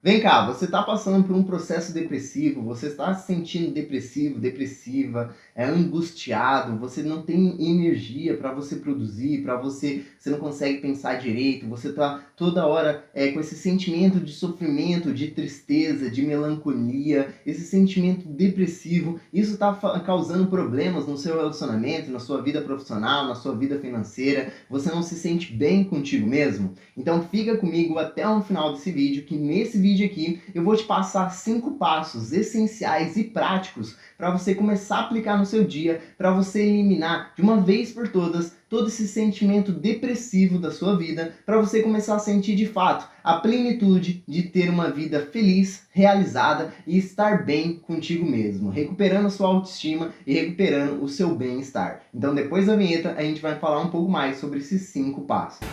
Vem cá, você está passando por um processo depressivo, você está se sentindo depressivo, depressiva, angustiado, você não tem energia para você produzir, você não consegue pensar direito, você está toda hora com esse sentimento de sofrimento, de tristeza, de melancolia, esse sentimento depressivo, isso está causando problemas no seu relacionamento, na sua vida profissional, na sua vida financeira, você não se sente bem contigo mesmo? Então fica comigo até o final desse vídeo, que nesse vídeo aqui eu vou te passar 5 passos essenciais e práticos para você começar a aplicar no seu dia, para você eliminar de uma vez por todas todo esse sentimento depressivo da sua vida, para você começar a sentir de fato a plenitude de ter uma vida feliz, realizada e estar bem contigo mesmo, recuperando a sua autoestima e recuperando o seu bem-estar. Então depois da vinheta a gente vai falar um pouco mais sobre esses 5 passos.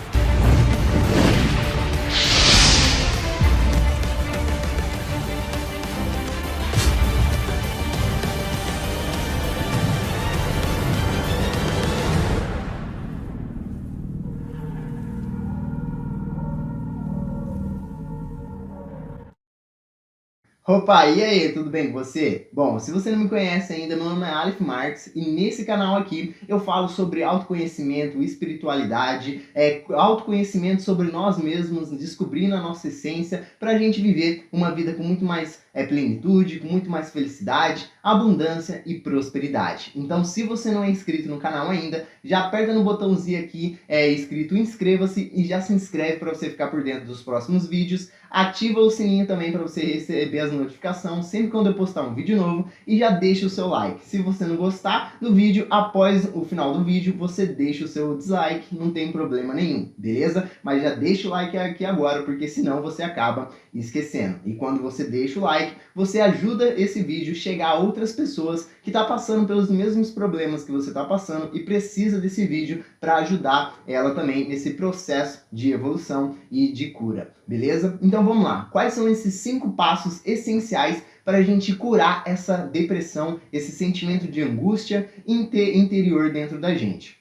Opa, e aí, tudo bem com você? Bom, se você não me conhece ainda, meu nome é Aleph Marques e nesse canal aqui eu falo sobre autoconhecimento, espiritualidade, autoconhecimento sobre nós mesmos, descobrindo a nossa essência para a gente viver uma vida com muito mais plenitude, com muito mais felicidade, abundância e prosperidade. Então, se você não é inscrito no canal ainda, já aperta no botãozinho aqui escrito inscreva-se e já se inscreve para você ficar por dentro dos próximos vídeos. Ativa o sininho também para você receber as notificações sempre quando eu postar um vídeo novo e já deixa o seu like. Se você não gostar do vídeo, após o final do vídeo, você deixa o seu dislike, não tem problema nenhum, beleza? Mas já deixa o like aqui agora, porque senão você acaba esquecendo. E quando você deixa o like, você ajuda esse vídeo a chegar a outras pessoas que estão passando pelos mesmos problemas que você está passando e precisa desse vídeo para ajudar ela também nesse processo de evolução e de cura, beleza? Então vamos lá, quais são esses 5 passos essenciais para a gente curar essa depressão, esse sentimento de angústia interior dentro da gente?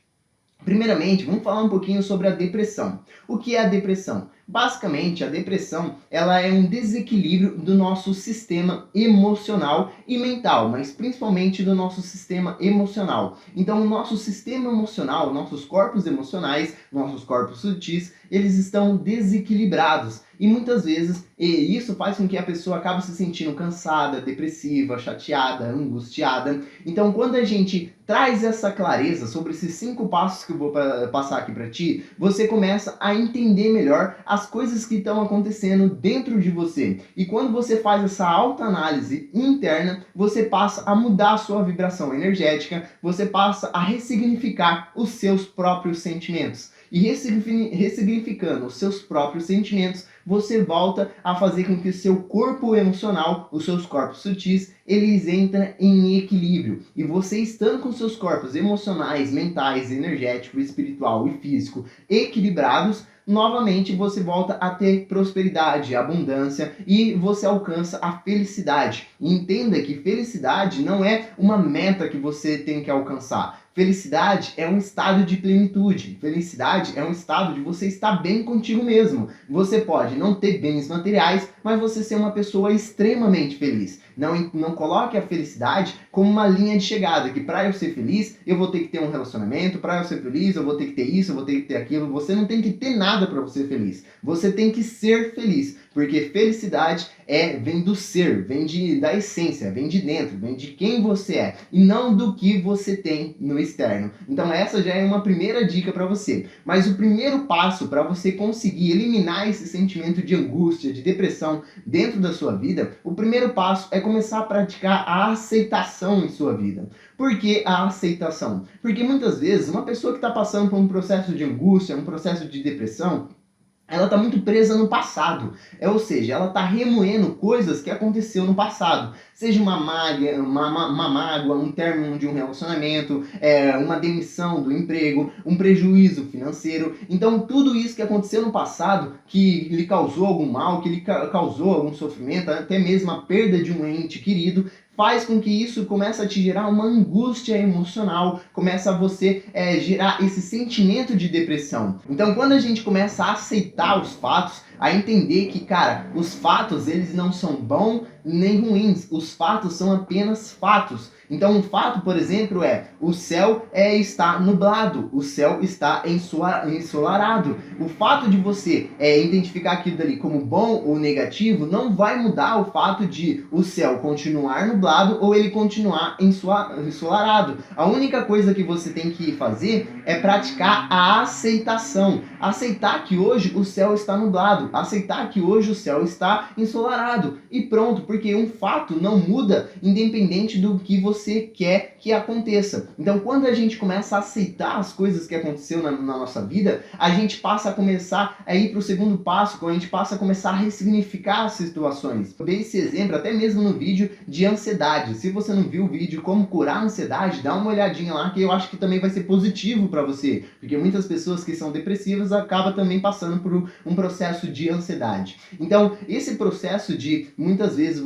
Primeiramente, vamos falar um pouquinho sobre a depressão. O que é a depressão? Basicamente, a depressão ela é um desequilíbrio do nosso sistema emocional e mental, mas principalmente do nosso sistema emocional. Então, o nosso sistema emocional, nossos corpos emocionais, nossos corpos sutis, eles estão desequilibrados. E muitas vezes isso faz com que a pessoa acabe se sentindo cansada, depressiva, chateada, angustiada. Então, quando a gente traz essa clareza sobre esses 5 passos que eu vou passar aqui para ti, você começa a entender melhor as coisas que estão acontecendo dentro de você. E quando você faz essa autoanálise interna, você passa a mudar a sua vibração energética, você passa a ressignificar os seus próprios sentimentos. E ressignificando os seus próprios sentimentos, você volta a fazer com que o seu corpo emocional, os seus corpos sutis, eles entram em equilíbrio. E você estando com seus corpos emocionais, mentais, energético, espiritual e físico equilibrados, novamente você volta a ter prosperidade, abundância e você alcança a felicidade. E entenda que felicidade não é uma meta que você tem que alcançar. Felicidade é um estado de plenitude. Felicidade é um estado de você estar bem contigo mesmo. Você pode não ter bens materiais, mas você ser uma pessoa extremamente feliz. Não coloque a felicidade como uma linha de chegada, que para eu ser feliz, eu vou ter que ter um relacionamento, para eu ser feliz, eu vou ter que ter isso, eu vou ter que ter aquilo. Você não tem que ter nada para você ser feliz. Você tem que ser feliz, porque felicidade vem do ser, vem da essência, vem de dentro, vem de quem você é, e não do que você tem no externo. Então essa já é uma primeira dica para você. Mas o primeiro passo para você conseguir eliminar esse sentimento de angústia, de depressão dentro da sua vida, o primeiro passo é começar a praticar a aceitação em sua vida. Por que a aceitação? Porque muitas vezes uma pessoa que está passando por um processo de angústia, um processo de depressão, ela está muito presa no passado, ou seja, ela está remoendo coisas que aconteceu no passado, seja uma mágoa, um término de um relacionamento, uma demissão do emprego, um prejuízo financeiro. Então tudo isso que aconteceu no passado, que lhe causou algum mal, que lhe causou algum sofrimento, até mesmo a perda de um ente querido, faz com que isso comece a te gerar uma angústia emocional, começa a você gerar esse sentimento de depressão. Então, quando a gente começa a aceitar os fatos, a entender que, cara, os fatos, eles não são bons nem ruins, os fatos são apenas fatos. Então, um fato, por exemplo, é o céu está nublado, o céu está ensolarado. O fato de você identificar aquilo dali como bom ou negativo não vai mudar o fato de o céu continuar nublado ou ele continuar ensolarado. A única coisa que você tem que fazer é praticar a aceitação. Aceitar que hoje o céu está nublado, aceitar que hoje o céu está ensolarado e pronto, porque um fato não muda independente do que você quer que aconteça. Então, quando a gente começa a aceitar as coisas que aconteceu na nossa vida, a gente passa a começar a ir para o segundo passo, quando a gente passa a começar a ressignificar as situações. Eu dei esse exemplo até mesmo no vídeo de ansiedade. Se você não viu o vídeo Como Curar a Ansiedade, dá uma olhadinha lá, que eu acho que também vai ser positivo para você, porque muitas pessoas que são depressivas acabam também passando por um processo de ansiedade. Então, esse processo de, muitas vezes,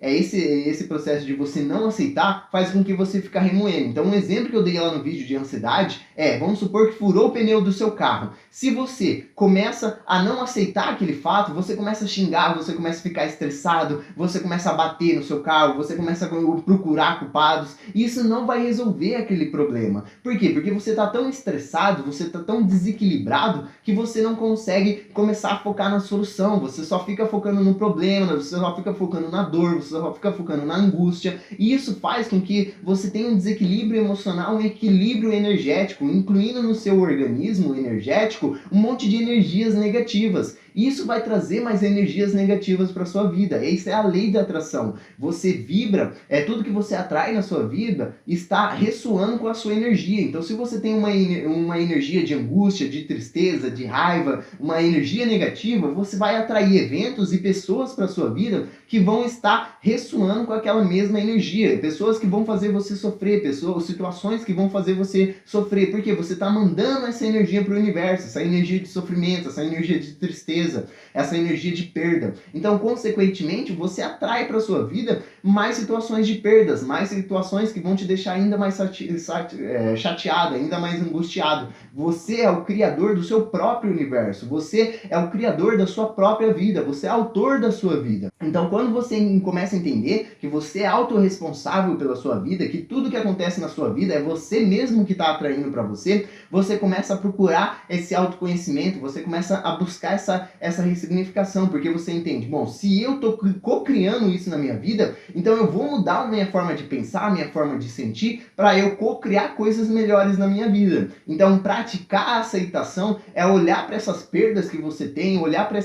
esse processo de você não aceitar, faz com que você fique remoendo. Então, um exemplo que eu dei lá no vídeo de ansiedade é, vamos supor que furou o pneu do seu carro. Se você começa a não aceitar aquele fato, você começa a xingar, você começa a ficar estressado, você começa a bater no seu carro, você começa a procurar culpados, e isso não vai resolver aquele problema. Por quê? Porque você está tão estressado, você está tão desequilibrado, que você não consegue começar a focar na solução, você só fica focando no problema, você só fica focando na dor, você só fica focando na angústia, e isso faz com que você tenha um desequilíbrio emocional, um equilíbrio energético, incluindo no seu organismo energético um monte de energias negativas. Isso vai trazer mais energias negativas para sua vida. Essa é a lei da atração. Você vibra, tudo que você atrai na sua vida está ressoando com a sua energia. Então, se você tem uma energia de angústia, de tristeza, de raiva, uma energia negativa, você vai atrair eventos e pessoas para sua vida que vão estar ressoando com aquela mesma energia. Pessoas que vão fazer você sofrer, situações que vão fazer você sofrer. Porque você está mandando essa energia para o universo, essa energia de sofrimento, essa energia de tristeza, essa energia de perda. Então, consequentemente, você atrai para sua vida mais situações de perdas, mais situações que vão te deixar ainda mais chateado, ainda mais angustiado. Você é o criador do seu próprio universo, você é o criador da sua própria vida, você é autor da sua vida. Então, quando você começa a entender que você é autorresponsável pela sua vida, que tudo que acontece na sua vida é você mesmo que está atraindo para você, você começa a procurar esse autoconhecimento, você começa a buscar essa ressignificação, porque você entende, bom, se eu estou co-criando isso na minha vida, então eu vou mudar a minha forma de pensar, a minha forma de sentir, para eu co-criar coisas melhores na minha vida. Então, praticar a aceitação é olhar para essas perdas que você tem, olhar para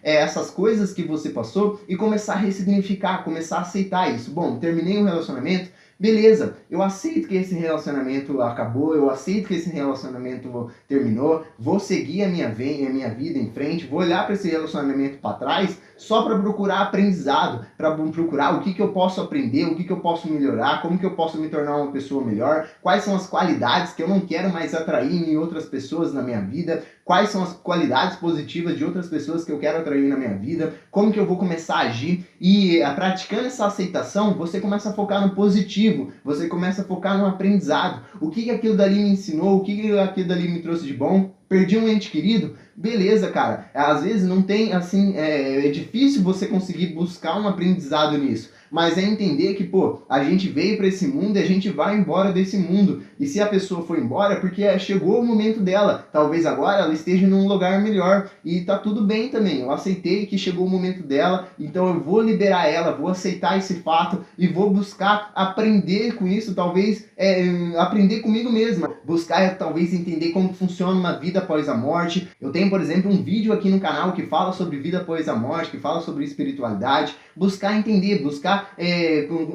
essas coisas que você passou e começar a ressignificar, começar a aceitar isso. Bom, terminei um relacionamento, beleza, eu aceito que esse relacionamento acabou, eu aceito que esse relacionamento terminou, vou seguir a minha vida em frente, vou olhar para esse relacionamento para trás só para procurar aprendizado, para procurar o que eu posso aprender, o que eu posso melhorar, como que eu posso me tornar uma pessoa melhor, quais são as qualidades que eu não quero mais atrair em outras pessoas na minha vida, quais são as qualidades positivas de outras pessoas que eu quero atrair na minha vida, como que eu vou começar a agir. E praticando essa aceitação, você começa a focar no positivo, você começa a focar no aprendizado. O que aquilo dali me ensinou, o que aquilo dali me trouxe de bom. Perdi um ente querido? Beleza, cara. Às vezes não tem, assim, é difícil você conseguir buscar um aprendizado nisso. Mas é entender que, pô, a gente veio para esse mundo e a gente vai embora desse mundo. E se a pessoa foi embora, é porque chegou o momento dela. Talvez agora ela esteja num lugar melhor. E tá tudo bem também. Eu aceitei que chegou o momento dela, então eu vou liberar ela, vou aceitar esse fato e vou buscar aprender com isso, talvez aprender comigo mesma. Buscar, talvez, entender como funciona uma vida após a morte. Eu tenho, por exemplo, um vídeo aqui no canal que fala sobre vida após a morte, que fala sobre espiritualidade. Buscar entender, buscar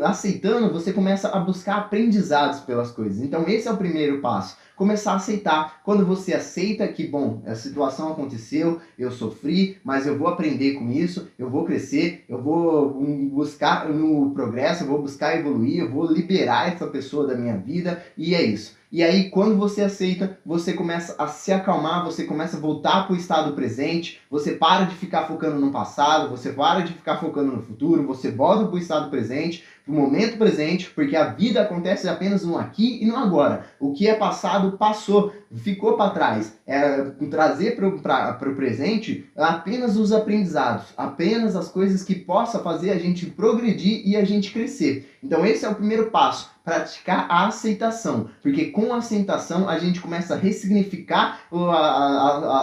aceitando, você começa a buscar aprendizados pelas coisas. Então esse é o primeiro passo, começar a aceitar. Quando você aceita que, bom, a situação aconteceu, eu sofri, mas eu vou aprender com isso, eu vou crescer, eu vou buscar no progresso, eu vou buscar evoluir, eu vou liberar essa pessoa da minha vida, e é isso. E aí, quando você aceita, você começa a se acalmar, você começa a voltar para o estado presente, você para de ficar focando no passado, você para de ficar focando no futuro, você volta para o estado presente, para o momento presente, porque a vida acontece apenas no aqui e no agora. O que é passado, passou, ficou para trás. Trazer para o presente apenas os aprendizados, apenas as coisas que possa fazer a gente progredir e a gente crescer. Então esse é o primeiro passo, praticar a aceitação, porque com a aceitação a gente começa a ressignificar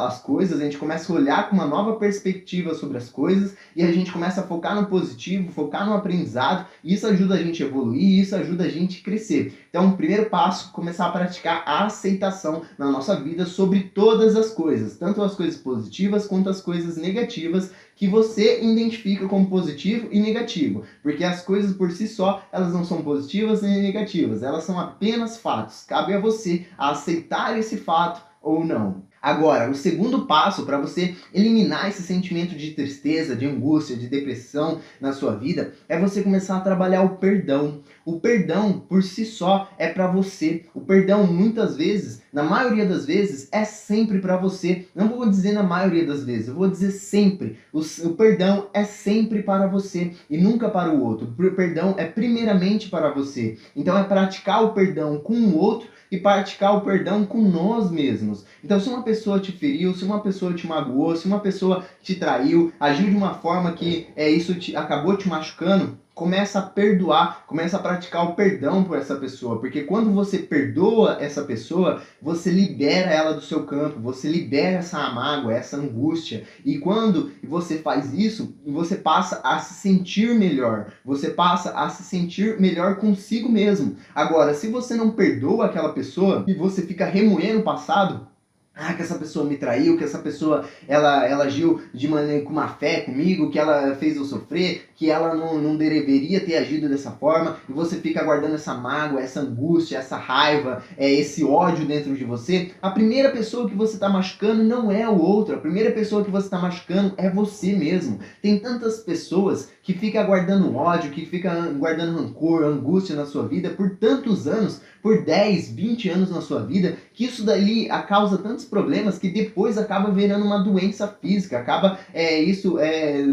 as coisas, a gente começa a olhar com uma nova perspectiva sobre as coisas e a gente começa a focar no positivo, focar no aprendizado, e isso ajuda a gente a evoluir, isso ajuda a gente a crescer. Então o primeiro passo, começar a praticar a aceitação na nossa vida sobre todas as coisas, tanto as coisas positivas quanto as coisas negativas, que você identifica como positivo e negativo, porque as coisas por si só, elas não são positivas nem negativas, elas são apenas fatos. Cabe a você aceitar esse fato ou não. Agora, o segundo passo para você eliminar esse sentimento de tristeza, de angústia, de depressão na sua vida, é você começar a trabalhar o perdão. O perdão, por si só, é para você. O perdão, muitas vezes, na maioria das vezes, é sempre para você. Não vou dizer na maioria das vezes, eu vou dizer sempre. O perdão é sempre para você e nunca para o outro. O perdão é primeiramente para você. Então é praticar o perdão com o outro e praticar o perdão com nós mesmos. Então, se uma pessoa te feriu, se uma pessoa te magoou, se uma pessoa te traiu, agiu de uma forma que acabou te machucando, começa a perdoar, começa a praticar o perdão por essa pessoa, porque quando você perdoa essa pessoa, você libera ela do seu campo, você libera essa mágoa, essa angústia, e quando você faz isso, você passa a se sentir melhor, você passa a se sentir melhor consigo mesmo. Agora, se você não perdoa aquela pessoa e você fica remoendo o passado, que essa pessoa me traiu, que essa pessoa ela agiu de maneira com má fé comigo, que ela fez eu sofrer, que ela não deveria ter agido dessa forma, e você fica guardando essa mágoa, essa angústia, essa raiva, esse ódio dentro de você. A primeira pessoa que você está machucando não é o outro, a primeira pessoa que você está machucando é você mesmo. Tem tantas pessoas que ficam guardando ódio, que ficam guardando rancor, angústia na sua vida por tantos anos, por 10, 20 anos na sua vida, que isso daí causa tantos problemas que depois acaba virando uma doença física, acaba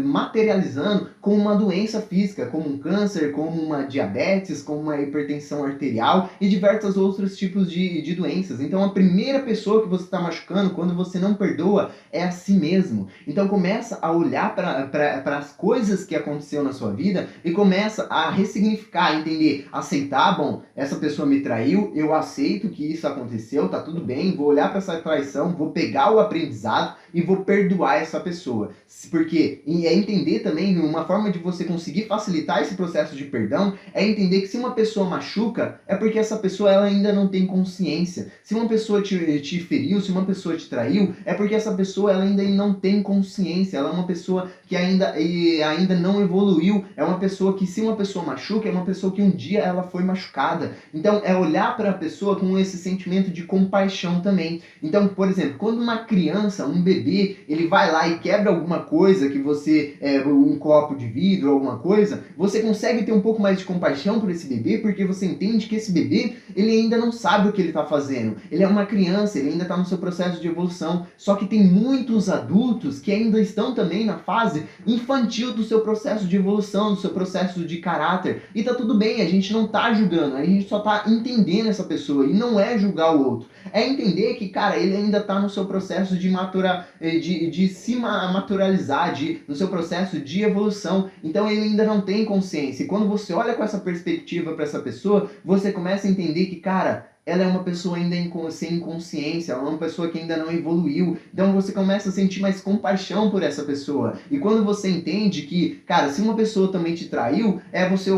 materializando como uma doença física, como um câncer, como uma diabetes, como uma hipertensão arterial e diversos outros tipos de doenças. Então a primeira pessoa que você está machucando quando você não perdoa é a si mesmo. Então começa a olhar para as coisas que aconteceu na sua vida e começa a ressignificar, entender, aceitar, bom, essa pessoa me traiu, eu aceito que isso aconteceu, tá tudo bem, vou olhar para essa traição, vou pegar o aprendizado e vou perdoar essa pessoa. Porque é entender também, uma forma de você conseguir facilitar esse processo de perdão é entender que se uma pessoa machuca, é porque essa pessoa ela ainda não tem consciência. Se uma pessoa te feriu, se uma pessoa te traiu, é porque essa pessoa ela ainda não tem consciência, ela é uma pessoa que ainda não evoluiu, é uma pessoa que, se uma pessoa machuca, é uma pessoa que um dia ela foi machucada. Então é olhar para a pessoa com esse sentimento de compaixão também. Então, por exemplo, quando uma criança, um bebê, ele vai lá e quebra alguma coisa, que você, um copo de vidro, alguma coisa, você consegue ter um pouco mais de compaixão por esse bebê, porque você entende que esse bebê, ele ainda não sabe o que ele está fazendo. Ele é uma criança, ele ainda está no seu processo de evolução. Só que tem muitos adultos que ainda estão também na fase infantil do seu processo de evolução, do seu processo de caráter. E tá tudo bem, a gente não tá julgando, a gente só tá entendendo essa pessoa, e não é julgar o outro. É entender que, cara, ele ainda tá no seu processo de se maturalizar, no seu processo de evolução. Então ele ainda não tem consciência. E quando você olha com essa perspectiva para essa pessoa, você começa a entender que, cara, ela é uma pessoa ainda sem consciência, ela é uma pessoa que ainda não evoluiu. Então você começa a sentir mais compaixão por essa pessoa. E quando você entende que, cara, se uma pessoa também te traiu, é você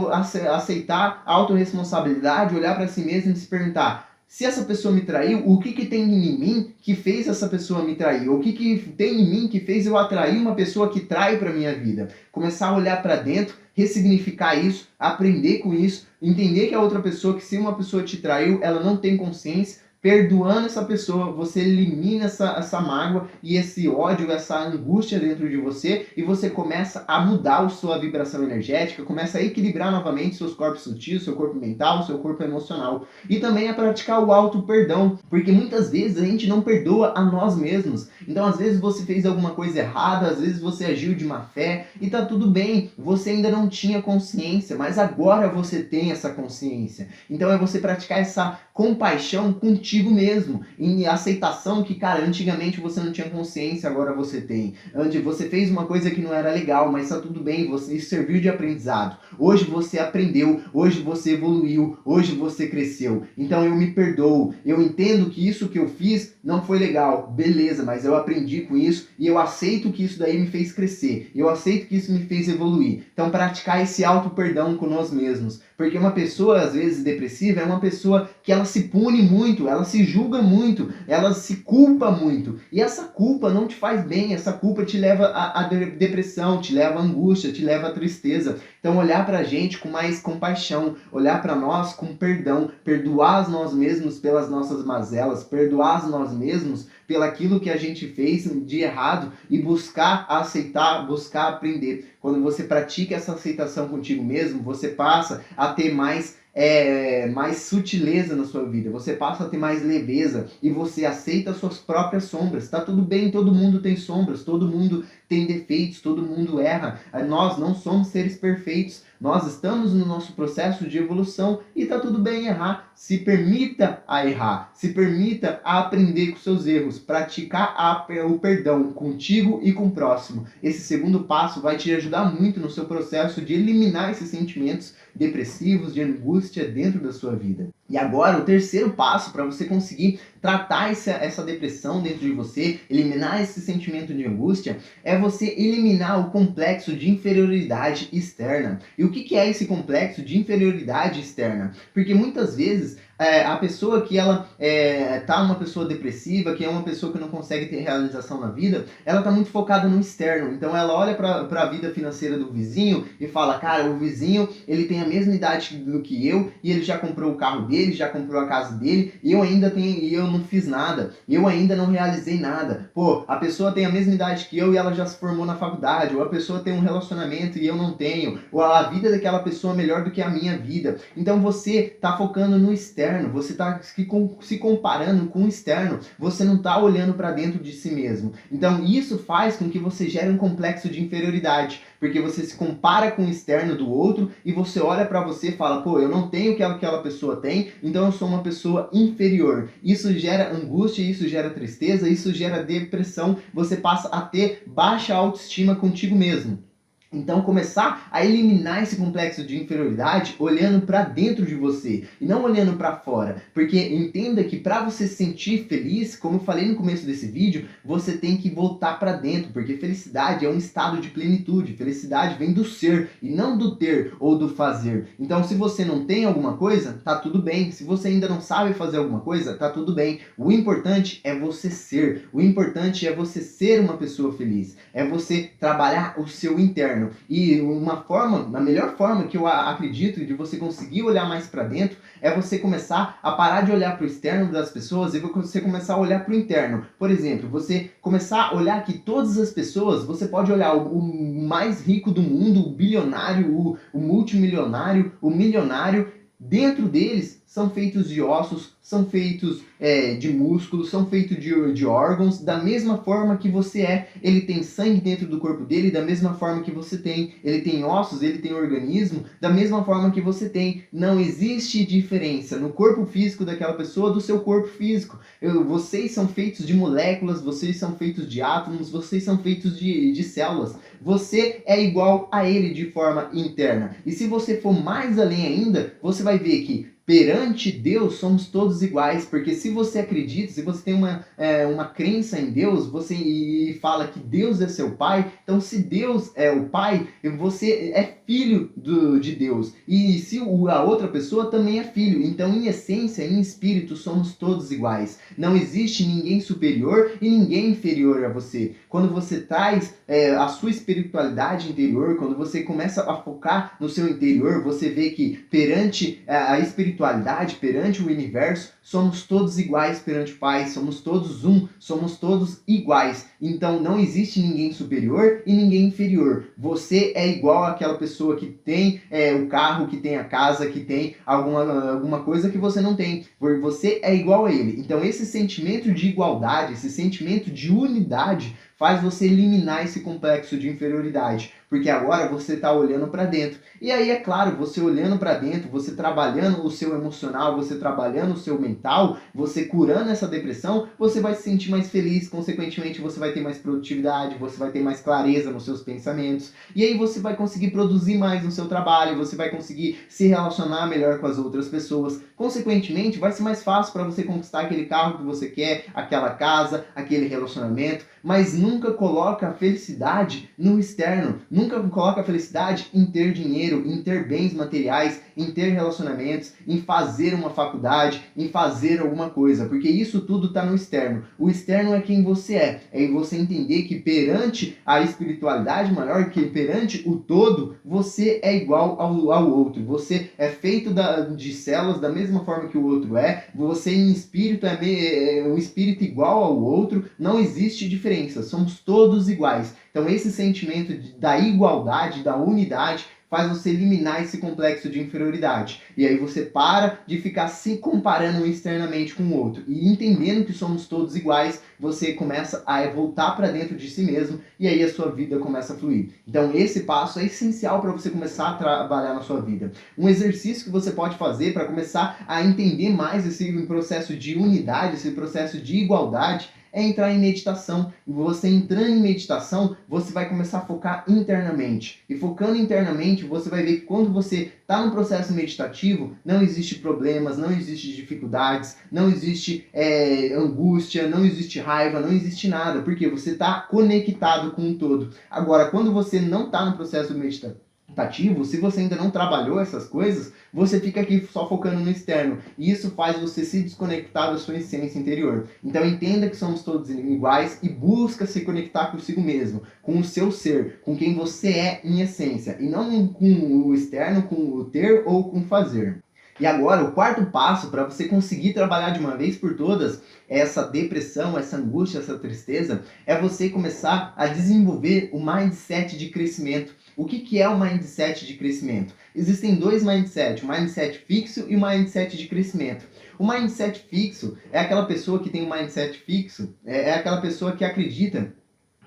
aceitar a autorresponsabilidade, olhar para si mesmo e se perguntar: se essa pessoa me traiu, o que tem em mim que fez essa pessoa me trair? O que tem em mim que fez eu atrair uma pessoa que trai para minha vida? Começar a olhar para dentro, ressignificar isso, aprender com isso, entender que a outra pessoa, que se uma pessoa te traiu, ela não tem consciência, Perdoando essa pessoa, você elimina essa mágoa e esse ódio, essa angústia dentro de você, e você começa a mudar a sua vibração energética, começa a equilibrar novamente seus corpos sutis, seu corpo mental, seu corpo emocional. E também a praticar o auto-perdão, porque muitas vezes a gente não perdoa a nós mesmos. Então, às vezes você fez alguma coisa errada, às vezes você agiu de má fé, e tá tudo bem, você ainda não tinha consciência, mas agora você tem essa consciência. Então é você praticar essa compaixão contigo mesmo, em aceitação que, cara, antigamente você não tinha consciência, agora você tem. Antes você fez uma coisa que não era legal, mas tá tudo bem, isso serviu de aprendizado. Hoje você aprendeu, hoje você evoluiu, hoje você cresceu. Então eu me perdoo, eu entendo que isso que eu fiz não foi legal, beleza, mas eu aprendi com isso e eu aceito que isso daí me fez crescer, eu aceito que isso me fez evoluir. Então praticar esse auto-perdão com nós mesmos, porque uma pessoa às vezes depressiva é uma pessoa que ela se pune muito, ela se julga muito, ela se culpa muito, e essa culpa não te faz bem, essa culpa te leva à depressão, te leva à angústia, te leva à tristeza. Então olhar pra gente com mais compaixão, olhar para nós com perdão, perdoar nós mesmos pelas nossas mazelas, perdoar nós mesmos pelaquilo que a gente fez de errado e buscar aceitar, buscar aprender. Quando você pratica essa aceitação contigo mesmo, você passa a ter mais sutileza na sua vida, você passa a ter mais leveza e você aceita as suas próprias sombras. Tá tudo bem, todo mundo tem sombras, todo mundo tem defeitos, todo mundo erra. Nós não somos seres perfeitos, nós estamos no nosso processo de evolução e tá tudo bem errar. Se permita a errar, se permita a aprender com seus erros, praticar o perdão contigo e com o próximo. Esse segundo passo vai te ajudar muito no seu processo de eliminar esses sentimentos depressivos, de angústia dentro da sua vida. E agora, o terceiro passo para você conseguir tratar essa depressão dentro de você, eliminar esse sentimento de angústia, é você eliminar o complexo de inferioridade externa. E o que é esse complexo de inferioridade externa? Porque muitas vezes a pessoa que ela tá uma pessoa depressiva, que é uma pessoa que não consegue ter realização na vida, ela tá muito focada no externo. Então ela olha para a vida financeira do vizinho e fala, cara, o vizinho, ele tem a mesma idade do que eu, e ele já comprou o carro dele, já comprou a casa dele, e eu não fiz nada, eu ainda não realizei nada. Pô, a pessoa tem a mesma idade que eu e ela já se formou na faculdade, ou a pessoa tem um relacionamento e eu não tenho, ou a vida daquela pessoa é melhor do que a minha vida. Então você tá focando no externo, você está se comparando com o externo, você não está olhando para dentro de si mesmo. Então isso faz com que você gere um complexo de inferioridade, porque você se compara com o externo do outro e você olha para você e fala, pô, eu não tenho o que aquela pessoa tem, então eu sou uma pessoa inferior. Isso gera angústia, isso gera tristeza, isso gera depressão, você passa a ter baixa autoestima contigo mesmo. Então começar a eliminar esse complexo de inferioridade olhando para dentro de você e não olhando para fora, porque entenda que para você se sentir feliz, como eu falei no começo desse vídeo, você tem que voltar para dentro, porque felicidade é um estado de plenitude, felicidade vem do ser e não do ter ou do fazer. Então se você não tem alguma coisa, tá tudo bem, se você ainda não sabe fazer alguma coisa, tá tudo bem. O importante é você ser, o importante é você ser uma pessoa feliz, é você trabalhar o seu interno. E a melhor forma que eu acredito de você conseguir olhar mais para dentro é você começar a parar de olhar para o externo das pessoas e você começar a olhar para o interno. Por exemplo, você começar a olhar que todas as pessoas, você pode olhar o mais rico do mundo, o bilionário, o multimilionário, o milionário, dentro deles são feitos de ossos, são feitos de músculos, são feitos de órgãos, da mesma forma que você é. Ele tem sangue dentro do corpo dele, da mesma forma que você tem. Ele tem ossos, ele tem organismo, da mesma forma que você tem. Não existe diferença no corpo físico daquela pessoa do seu corpo físico. Vocês são feitos de moléculas, vocês são feitos de átomos, vocês são feitos de células. Você é igual a ele de forma interna. E se você for mais além ainda, você vai ver que perante Deus somos todos iguais, porque se você acredita, se você tem uma crença em Deus, e fala que Deus é seu pai, então se Deus é o pai, você é filho de Deus, e se a outra pessoa também é filho, então em essência, em espírito, somos todos iguais. Não existe ninguém superior e ninguém inferior a você. Quando você traz a sua espiritualidade interior, quando você começa a focar no seu interior, você vê que perante a espiritualidade espiritualidade, perante o universo, somos todos iguais perante o Pai, somos todos um, somos todos iguais. Então não existe ninguém superior e ninguém inferior. Você é igual àquela pessoa que tem o carro, que tem a casa, que tem alguma coisa que você não tem. Você é igual a ele. Então esse sentimento de igualdade, esse sentimento de unidade faz você eliminar esse complexo de inferioridade, porque agora você está olhando para dentro. E aí, é claro, você olhando para dentro, você trabalhando o seu emocional, você trabalhando o seu mental, você curando essa depressão, você vai se sentir mais feliz, consequentemente você vai ter mais produtividade, você vai ter mais clareza nos seus pensamentos, e aí você vai conseguir produzir mais no seu trabalho, você vai conseguir se relacionar melhor com as outras pessoas, consequentemente vai ser mais fácil para você conquistar aquele carro que você quer, aquela casa, aquele relacionamento, mas nunca coloca a felicidade no externo, nunca coloca a felicidade em ter dinheiro, em ter bens materiais, em ter relacionamentos, em fazer uma faculdade, em fazer alguma coisa, porque isso tudo está no externo. O externo é quem você é você entender que perante a espiritualidade maior, que perante o todo, você é igual ao outro, você é feito de células da mesma forma que o outro você em espírito é um espírito igual ao outro, não existe diferença, somos todos iguais. Então esse sentimento da igualdade, da unidade, faz você eliminar esse complexo de inferioridade. E aí você para de ficar se comparando externamente com o outro. E entendendo que somos todos iguais, você começa a voltar para dentro de si mesmo e aí a sua vida começa a fluir. Então esse passo é essencial para você começar a trabalhar na sua vida. Um exercício que você pode fazer para começar a entender mais esse processo de unidade, esse processo de igualdade, é entrar em meditação. E você entrando em meditação, você vai começar a focar internamente. E focando internamente, você vai ver que quando você está no processo meditativo, não existe problemas, não existe dificuldades, não existe angústia, não existe raiva, não existe nada. Porque você está conectado com o todo. Agora, quando você não está no processo meditativo, se você ainda não trabalhou essas coisas, você fica aqui só focando no externo. E isso faz você se desconectar da sua essência interior. Então entenda que somos todos iguais e busca se conectar consigo mesmo, com o seu ser, com quem você é em essência. E não com o externo, com o ter ou com o fazer. E agora, o quarto passo para você conseguir trabalhar de uma vez por todas essa depressão, essa angústia, essa tristeza, é você começar a desenvolver o mindset de crescimento. O que é o mindset de crescimento? Existem dois mindsets, o mindset fixo e o mindset de crescimento. O mindset fixo é aquela pessoa que tem um mindset fixo, é aquela pessoa que acredita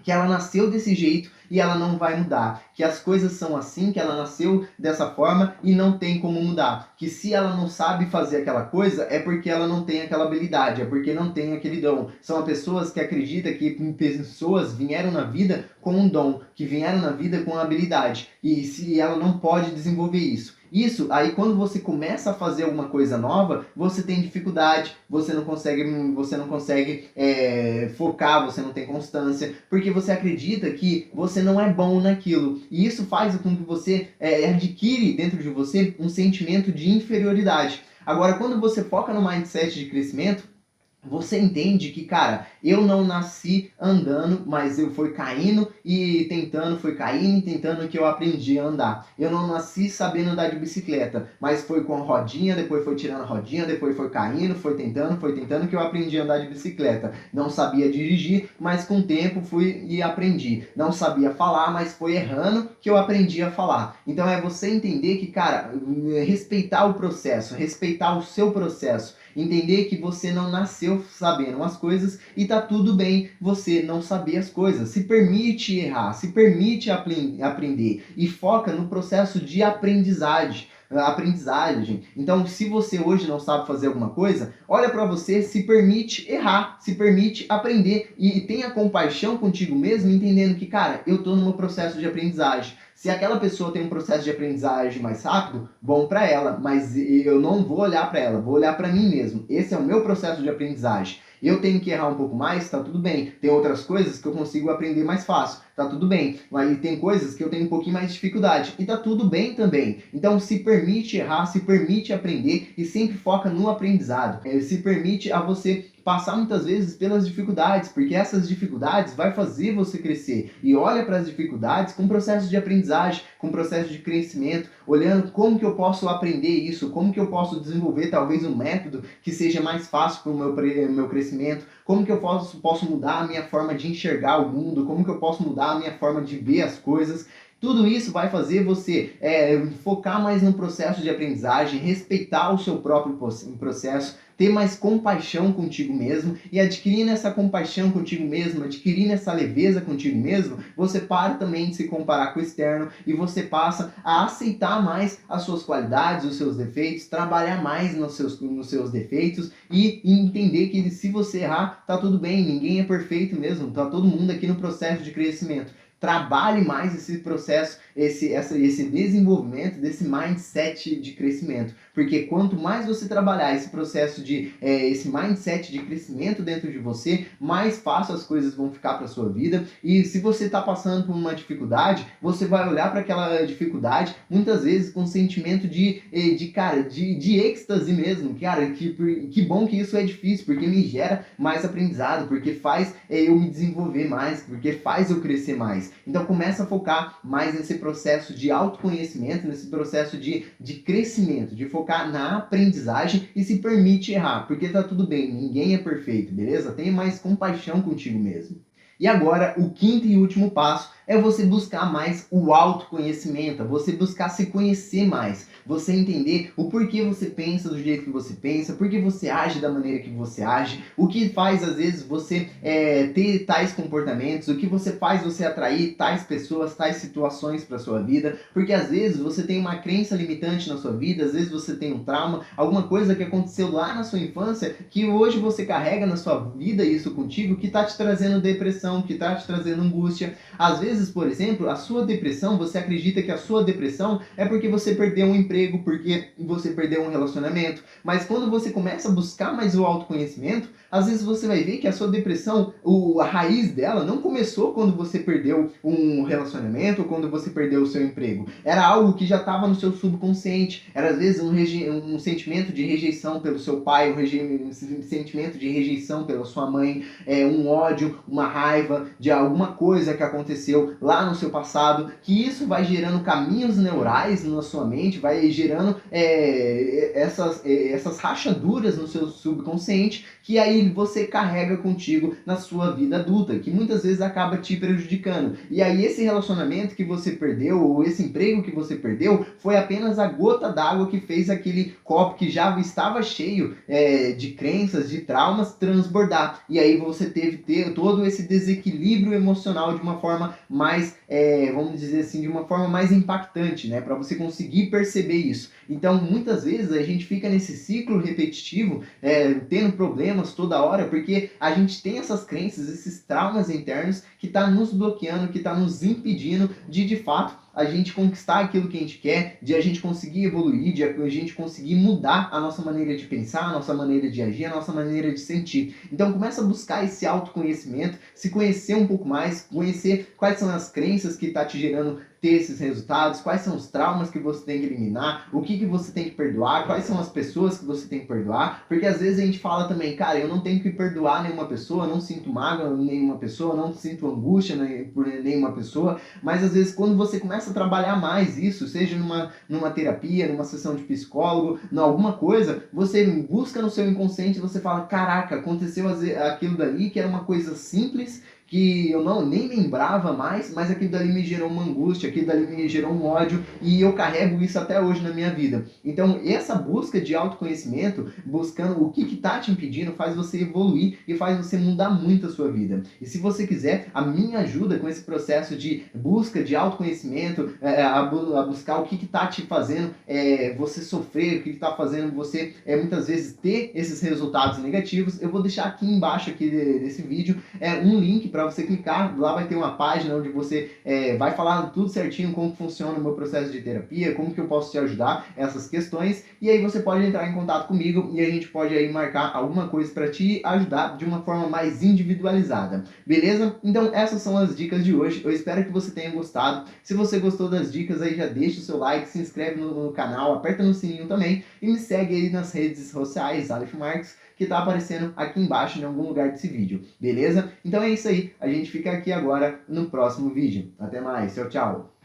que ela nasceu desse jeito e ela não vai mudar, que as coisas são assim, que ela nasceu dessa forma e não tem como mudar, que se ela não sabe fazer aquela coisa é porque ela não tem aquela habilidade, é porque não tem aquele dom. São pessoas que acreditam que pessoas vieram na vida com um dom, que vieram na vida com uma habilidade, e se ela não pode desenvolver isso. Isso, aí quando você começa a fazer alguma coisa nova, você tem dificuldade, você não consegue focar, você não tem constância, porque você acredita que você não é bom naquilo. E isso faz com que você adquire dentro de você um sentimento de inferioridade. Agora, quando você foca no mindset de crescimento, você entende que, cara, eu não nasci andando, mas eu fui caindo e tentando, fui caindo e tentando que eu aprendi a andar. Eu não nasci sabendo andar de bicicleta, mas foi com a rodinha, depois foi tirando a rodinha, depois foi caindo, foi tentando que eu aprendi a andar de bicicleta. Não sabia dirigir, mas com o tempo fui e aprendi. Não sabia falar, mas foi errando que eu aprendi a falar. Então é você entender que, cara, respeitar o processo, respeitar o seu processo. Entender que você não nasceu sabendo as coisas e tá tudo bem você não saber as coisas. Se permite errar, se permite aprender e foca no processo de aprendizagem. Então, se você hoje não sabe fazer alguma coisa, olha para você, se permite errar, se permite aprender e tenha compaixão contigo mesmo, entendendo que, cara, eu tô num processo de aprendizagem. Se aquela pessoa tem um processo de aprendizagem mais rápido, bom para ela, mas eu não vou olhar para ela, vou olhar para mim mesmo. Esse é o meu processo de aprendizagem. Eu tenho que errar um pouco mais, tá tudo bem. Tem outras coisas que eu consigo aprender mais fácil. tá tudo bem. Mas tem coisas que eu tenho um pouquinho mais de dificuldade e tá tudo bem também. Então se permite errar, se permite aprender e sempre foca no aprendizado. Se permite a você passar muitas vezes pelas dificuldades, porque essas dificuldades vai fazer você crescer. E olha para as dificuldades com processo de aprendizagem, com processo de crescimento, olhando como que eu posso aprender isso, como que eu posso desenvolver talvez um método que seja mais fácil para o meu crescimento, como que eu posso mudar a minha forma de enxergar o mundo, como que eu posso mudar a minha forma de ver as coisas. Tudo isso vai fazer você focar mais no processo de aprendizagem, respeitar o seu próprio processo, ter mais compaixão contigo mesmo, e adquirindo essa compaixão contigo mesmo, adquirindo essa leveza contigo mesmo, você para também de se comparar com o externo e você passa a aceitar mais as suas qualidades, os seus defeitos, trabalhar mais nos seus defeitos e entender que se você errar, tá tudo bem, ninguém é perfeito mesmo, tá todo mundo aqui no processo de crescimento. Trabalhe mais esse processo, esse desenvolvimento desse mindset de crescimento. Porque quanto mais você trabalhar esse processo esse mindset de crescimento dentro de você, mais fácil as coisas vão ficar para sua vida. E se você está passando por uma dificuldade, você vai olhar para aquela dificuldade muitas vezes com um sentimento de êxtase mesmo. Cara, que bom que isso é difícil, porque me gera mais aprendizado, porque faz eu me desenvolver mais, porque faz eu crescer mais. Então começa a focar mais nesse processo de autoconhecimento, nesse processo de crescimento, de focar na aprendizagem e se permite errar, porque tá tudo bem, ninguém é perfeito, beleza? Tenha mais compaixão contigo mesmo. E agora, o quinto e último passo é você buscar mais o autoconhecimento, você buscar se conhecer mais, você entender o porquê você pensa do jeito que você pensa, porquê você age da maneira que você age, o que faz às vezes você ter tais comportamentos, o que você faz você atrair tais pessoas, tais situações para sua vida, porque às vezes você tem uma crença limitante na sua vida, às vezes você tem um trauma, alguma coisa que aconteceu lá na sua infância, que hoje você carrega na sua vida isso contigo, que está te trazendo depressão, que está te trazendo angústia. Às vezes, por exemplo, a sua depressão, você acredita que a sua depressão é porque você perdeu um emprego, porque você perdeu um relacionamento, mas quando você começa a buscar mais o autoconhecimento, às vezes você vai ver que a sua depressão, a raiz dela não começou quando você perdeu um relacionamento ou quando você perdeu o seu emprego. Era algo que já estava no seu subconsciente, era às vezes um sentimento de rejeição pelo seu pai, um sentimento de rejeição pela sua mãe, um ódio, uma raiva de alguma coisa que aconteceu lá no seu passado, que isso vai gerando caminhos neurais na sua mente, vai gerando essas rachaduras no seu subconsciente, que aí você carrega contigo na sua vida adulta, que muitas vezes acaba te prejudicando. E aí esse relacionamento que você perdeu, ou esse emprego que você perdeu, foi apenas a gota d'água que fez aquele copo que já estava cheio de crenças, de traumas, transbordar. E aí você teve todo esse desequilíbrio emocional de uma forma mais, vamos dizer assim, de uma forma mais impactante, né? Para você conseguir perceber isso. Então, muitas vezes a gente fica nesse ciclo repetitivo, tendo problemas toda hora, porque a gente tem essas crenças, esses traumas internos que tá nos bloqueando, que tá nos impedindo de fato, a gente conquistar aquilo que a gente quer, de a gente conseguir evoluir, de a gente conseguir mudar a nossa maneira de pensar, a nossa maneira de agir, a nossa maneira de sentir. Então começa a buscar esse autoconhecimento, se conhecer um pouco mais, conhecer quais são as crenças que tá te gerando ter esses resultados, quais são os traumas que você tem que eliminar, o que você tem que perdoar, quais são as pessoas que você tem que perdoar, porque às vezes a gente fala também, cara, eu não tenho que perdoar nenhuma pessoa, não sinto mágoa em nenhuma pessoa, não sinto angústia por nenhuma pessoa, mas às vezes quando você começa a trabalhar mais isso, seja numa terapia, numa sessão de psicólogo, em alguma coisa, você busca no seu inconsciente, você fala, caraca, aconteceu aquilo dali que era uma coisa simples, que eu nem lembrava mais, mas aquilo dali me gerou uma angústia, aquilo dali me gerou um ódio, e eu carrego isso até hoje na minha vida. Então, essa busca de autoconhecimento, buscando o que está te impedindo, faz você evoluir e faz você mudar muito a sua vida. E se você quiser, a minha ajuda com esse processo de busca de autoconhecimento, a buscar o que está te fazendo você sofrer, o que está fazendo você muitas vezes ter esses resultados negativos, eu vou deixar aqui embaixo desse vídeo um link para você clicar. Lá vai ter uma página onde você vai falar tudo certinho, como funciona o meu processo de terapia, como que eu posso te ajudar, essas questões. E aí você pode entrar em contato comigo e a gente pode aí marcar alguma coisa para te ajudar de uma forma mais individualizada. Beleza? Então essas são as dicas de hoje. Eu espero que você tenha gostado. Se você gostou das dicas aí, já deixa o seu like, se inscreve no canal, aperta no sininho também e me segue aí nas redes sociais, Aleph Marques, que tá aparecendo aqui embaixo em algum lugar desse vídeo. Beleza? Então é isso aí. A gente fica aqui agora no próximo vídeo. Até mais. Tchau, tchau.